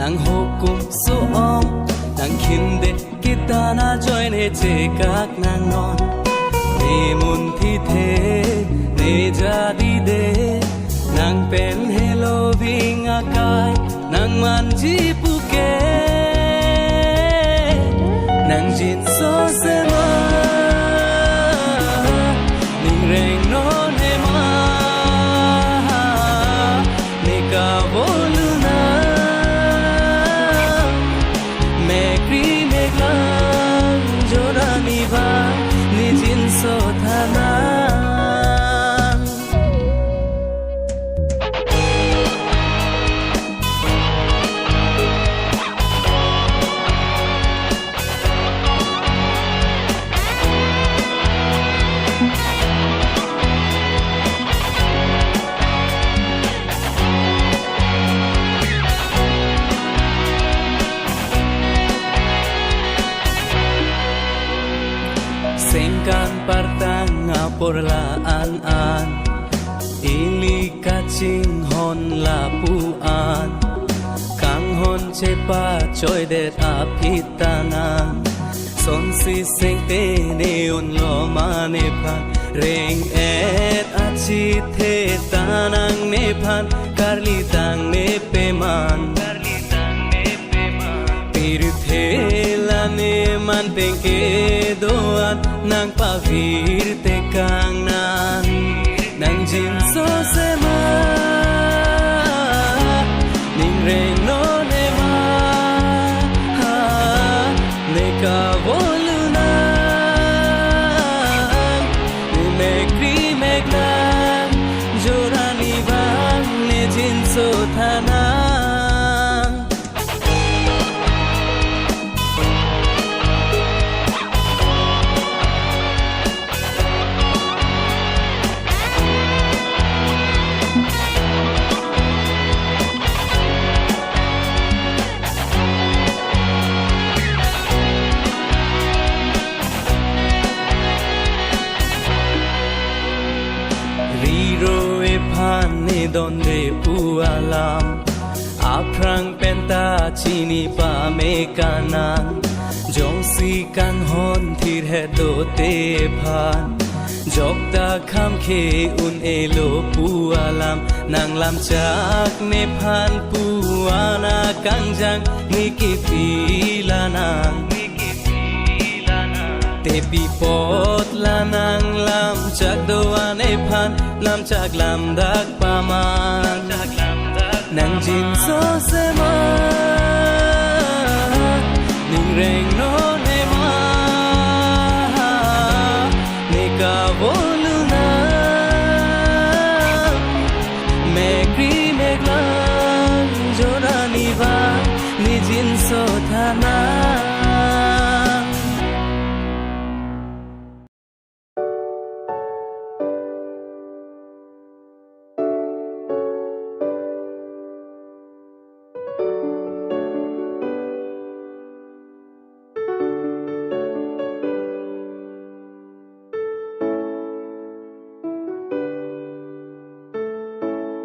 nang hukum suom nang kinde kita na join he cekak nang non ni mun thi the ne jadi de nang pen hello bing akai nang manji puke nang jin so sema ning reng non he ma ne ka boluna me kri me klang jorani ba ni jin so thana Sengkan partanga por la an ili kaching hon la puan kang hon chepa choi det apitanang son si seng te ne on lo mane phan reng et achi the tanang ne phan karli tang ne peman pirthela ne man pengke doan nang pavir te kang nang jin so sema ning reng no ne ma ne ka voluna ni me kri me klang jorani bang ne jin so thana Pane donde pualam aprang penta chini pa me kanang jong si kang hon thir he do te phan jok ta kham khe un elo pualam nang lam chak ne phan puana kang jang ni ki pilanang te pi pot lanang lam chak do ane phan lam chak lam dak pa man nang jin so sema ning reng no ne ma ne ka voluna me kri me klang jorani ba ni jin so thana